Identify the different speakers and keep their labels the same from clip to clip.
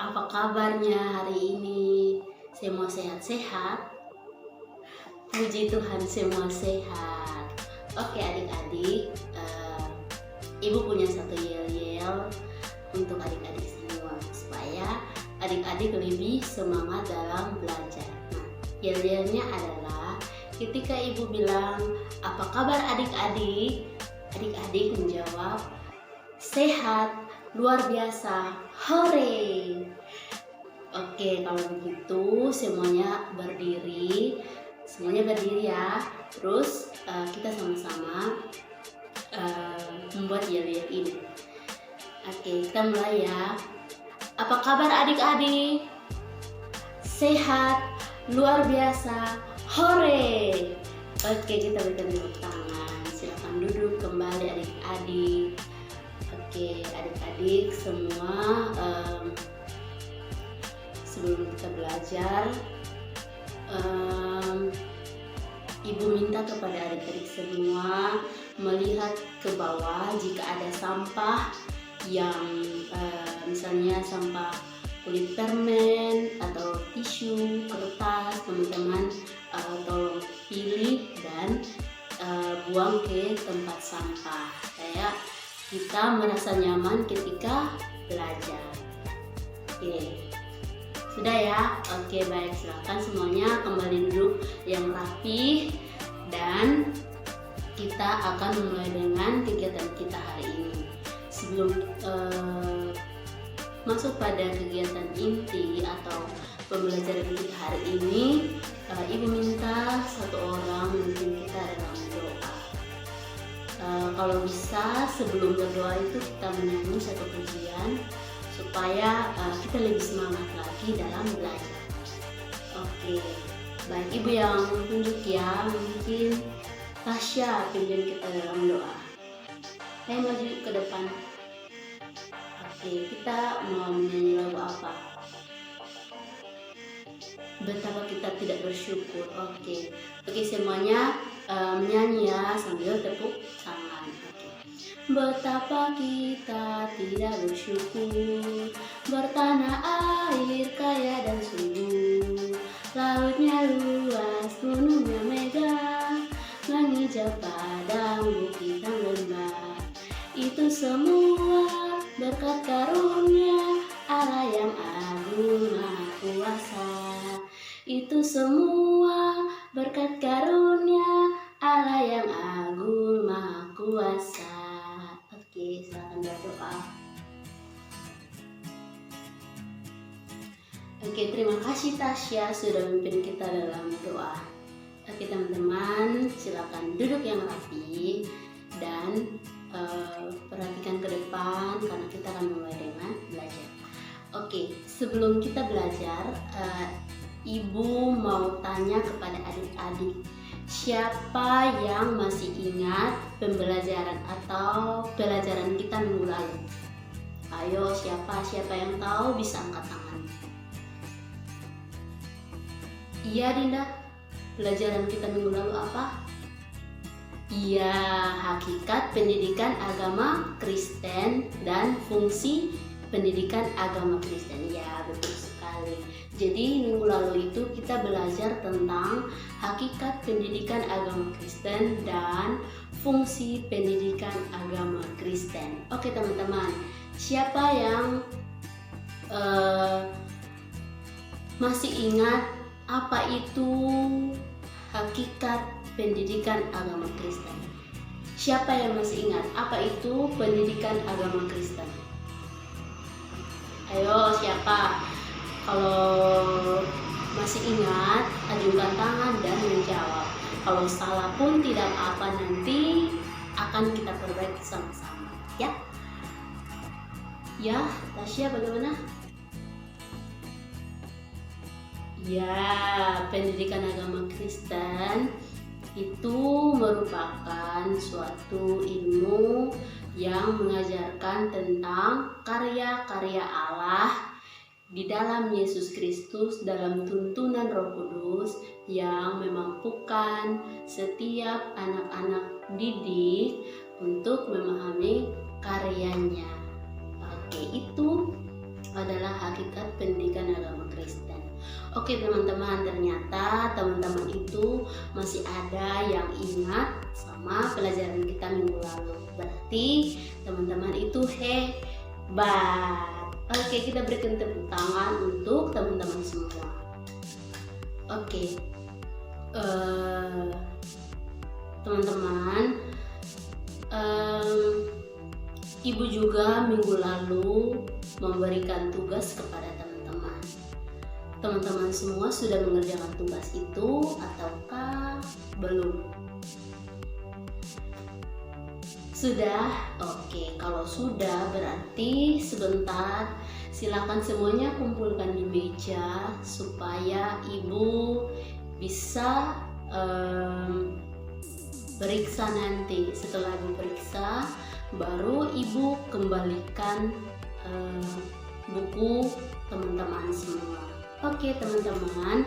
Speaker 1: Apa kabarnya hari ini? Semua sehat-sehat? Puji Tuhan semua sehat. Oke adik-adik, ibu punya satu yel-yel untuk adik-adik semua supaya adik-adik lebih semangat dalam belajar. Nah, yel-yelnya adalah ketika ibu bilang apa kabar adik-adik, adik-adik menjawab sehat, luar biasa, hore. Oke, kalau begitu semuanya berdiri ya. Terus kita sama-sama membuat yel-yel ini. Oke, kita mulai ya. Apa kabar adik-adik? Sehat, luar biasa, hore. Oke, kita berikan tepuk tangan. Silakan duduk kembali adik-adik. Oke, adik-adik semua, sebelum kita belajar, ibu minta kepada adik-adik semua melihat ke bawah jika ada sampah yang misalnya sampah kulit permen atau tisu, kertas, teman-teman tolong pilih dan buang ke tempat sampah supaya kita merasa nyaman ketika belajar. Oke, sudah ya? Oke, baik, silakan semuanya kembali duduk yang rapi dan kita akan mulai dengan kegiatan kita hari ini. Sebelum masuk pada kegiatan inti atau pembelajaran kita hari ini, ibu minta satu orang memimpin kita dalam doa. Kalau bisa sebelum berdoa itu kita menyanyi satu pujian supaya kita lebih semangat lagi dalam belajar. Oke, baik, ibu yang tunjuk ya, mungkin Tasya pimpin kita dalam doa. Saya maju ke depan. Oke, kita mau menyanyi lagu apa? Betapa kita tidak bersyukur. Oke, semuanya menyanyi ya sambil tepuk tangan. Oke. Betapa kita tidak bersyukur, bertanah air kaya dan subur, lautnya luas, gunungnya megah, mengijau padang, bukit dan lembah. Itu semua berkat karunia Allah yang agung maha kuasa. Itu semua berkat karunia Allah yang agung maha kuasa. Oke, silakan berdoa. Oke, terima kasih Tasya sudah memimpin kita dalam doa. Oke teman-teman, silakan duduk yang rapi dan perhatikan ke depan karena kita akan mulai dengan belajar. Oke, sebelum kita belajar, ibu mau tanya kepada adik-adik, siapa yang masih ingat pembelajaran atau pelajaran kita minggu lalu? Ayo, siapa yang tahu bisa angkat tangan. Iya Dinda, pelajaran kita minggu lalu apa? Iya, hakikat pendidikan agama Kristen dan fungsi pendidikan agama Kristen. Ya, betul sekali. Jadi minggu lalu itu kita belajar tentang hakikat pendidikan agama Kristen dan fungsi pendidikan agama Kristen. Oke teman-teman, siapa yang masih ingat apa itu hakikat pendidikan agama Kristen? Siapa yang masih ingat apa itu pendidikan agama Kristen? Ayo, siapa? Kalau masih ingat, ajukan tangan dan menjawab. Kalau salah pun tidak apa, nanti akan kita perbaiki sama-sama, ya? Ya, Tasya bagaimana? Ya, pendidikan agama Kristen itu merupakan suatu ilmu yang mengajarkan tentang karya-karya Allah di dalam Yesus Kristus dalam tuntunan Roh Kudus yang memampukan setiap anak-anak didik untuk memahami karyanya. Oke, itu adalah hakikat pendidikan agama Kristen. Oke teman-teman, ternyata teman-teman itu masih ada yang ingat sama pelajaran kita minggu lalu. Berarti teman-teman itu hebat. Oke, kita berikan tepuk tangan untuk teman-teman semua. Oke, teman-teman, Ibu juga minggu lalu memberikan tugas kepada teman-teman. Teman-teman semua sudah mengerjakan tugas itu ataukah belum? Sudah? Oke, kalau sudah berarti sebentar silakan semuanya kumpulkan di meja supaya Ibu bisa periksa nanti. Setelah Ibu periksa, baru Ibu kembalikan buku teman-teman semua. Oke teman-teman,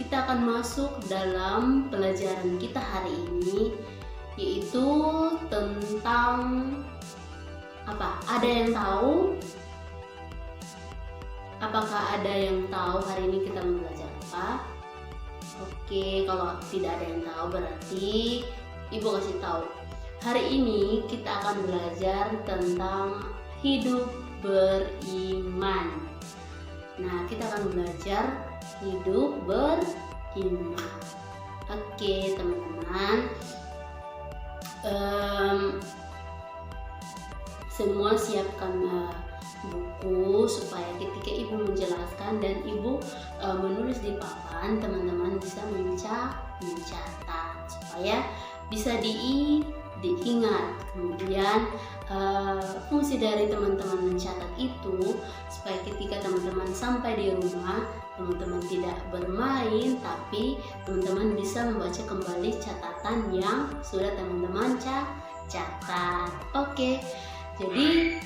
Speaker 1: kita akan masuk dalam pelajaran kita hari ini, yaitu tentang apa? Ada yang tahu? Apakah ada yang tahu hari ini kita mau belajar apa? Oke, kalau tidak ada yang tahu berarti Ibu kasih tahu. Hari ini kita akan belajar tentang hidup beriman. Nah, kita akan belajar hidup beriman. Oke, teman-teman. Semua siapkan buku supaya ketika Ibu menjelaskan dan Ibu menulis di papan, teman-teman bisa mencatat supaya bisa diingat. Kemudian fungsi dari teman-teman mencatat itu supaya ketika teman-teman sampai di rumah, teman-teman tidak bermain, tapi teman-teman bisa membaca kembali catatan yang sudah teman-teman catat. Oke, jadi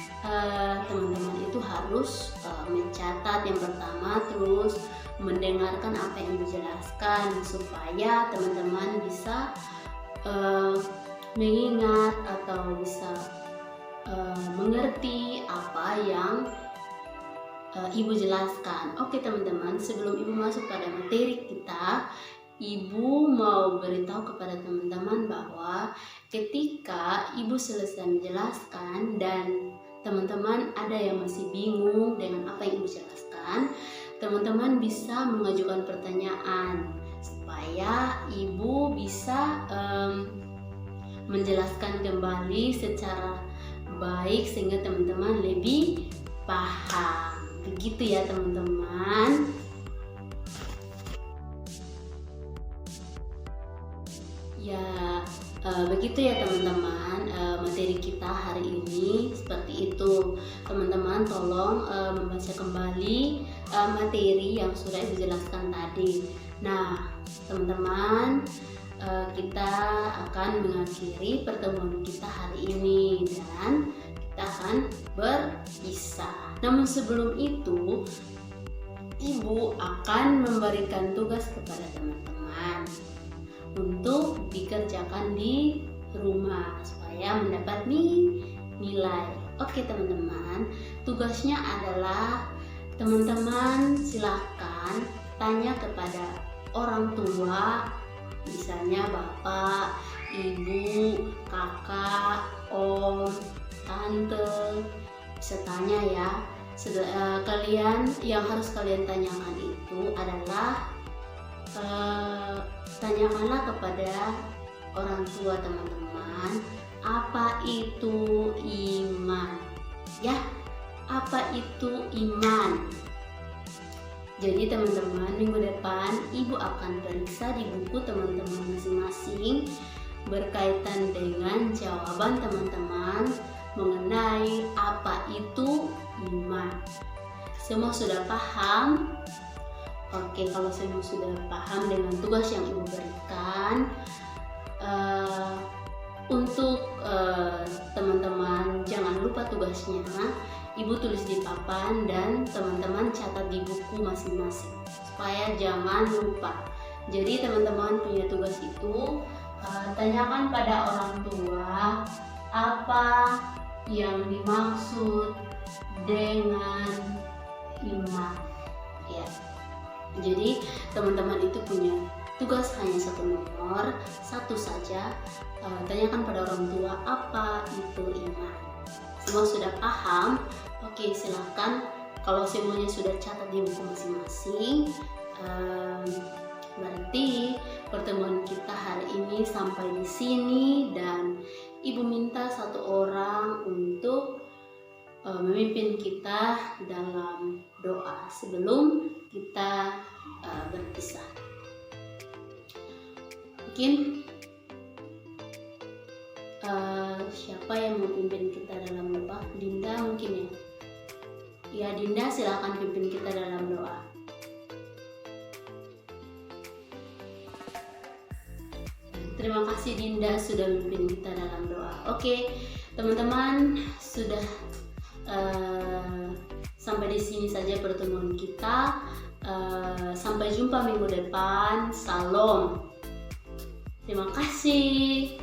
Speaker 1: teman-teman itu harus mencatat yang pertama, terus mendengarkan apa yang dijelaskan supaya teman-teman bisa mengingat atau bisa mengerti apa yang Ibu jelaskan. Oke teman-teman, sebelum Ibu masuk pada materi kita, Ibu mau beritahu kepada teman-teman bahwa ketika Ibu selesai menjelaskan dan teman-teman ada yang masih bingung dengan apa yang Ibu jelaskan, teman-teman bisa mengajukan pertanyaan supaya Ibu bisa menjelaskan kembali secara baik sehingga teman-teman lebih paham. Begitu ya teman-teman. Ya, begitu ya teman-teman, materi kita hari ini seperti itu. Teman-teman tolong membaca kembali materi yang sudah Ibu jelaskan tadi. Nah, teman-teman, kita akan mengakhiri pertemuan kita hari ini dan kita akan berpisah. Namun sebelum itu, Ibu akan memberikan tugas kepada teman-teman untuk dikerjakan di rumah supaya mendapat nilai. Oke teman-teman, tugasnya adalah teman-teman silahkan tanya kepada orang tua, misalnya bapak, ibu, kakak, om, tante, bisa tanya ya. Kalian yang harus kalian tanyakan itu adalah tanyakanlah kepada orang tua teman-teman, apa itu iman? Ya, apa itu iman? Jadi teman-teman, minggu depan Ibu akan periksa di buku teman-teman masing-masing berkaitan dengan jawaban teman-teman mengenai apa itu iman. Semua sudah paham? Oke, kalau semua sudah paham dengan tugas yang Ibu berikan, untuk teman-teman jangan lupa tugasnya Ibu tulis di papan dan teman-teman catat di buku masing-masing supaya jangan lupa. Jadi teman-teman punya tugas itu, tanyakan pada orang tua apa yang dimaksud dengan 5 ya. Jadi teman-teman itu punya tugas hanya satu nomor, satu saja. Tanyakan pada orang tua apa itu iman. Semua sudah paham? Oke, silahkan. Kalau semuanya sudah catat di buku masing-masing, berarti pertemuan kita hari ini sampai di sini, dan Ibu minta satu orang untuk memimpin kita dalam doa sebelum kita berpisah. Mungkin siapa yang mau pimpin kita dalam doa? Dinda mungkin ya? Ya, Dinda silakan pimpin kita dalam doa. Terima kasih Dinda sudah memimpin kita dalam doa. Oke, teman-teman, sudah sampai di sini saja pertemuan kita. Sampai jumpa minggu depan. Salam. Terima kasih.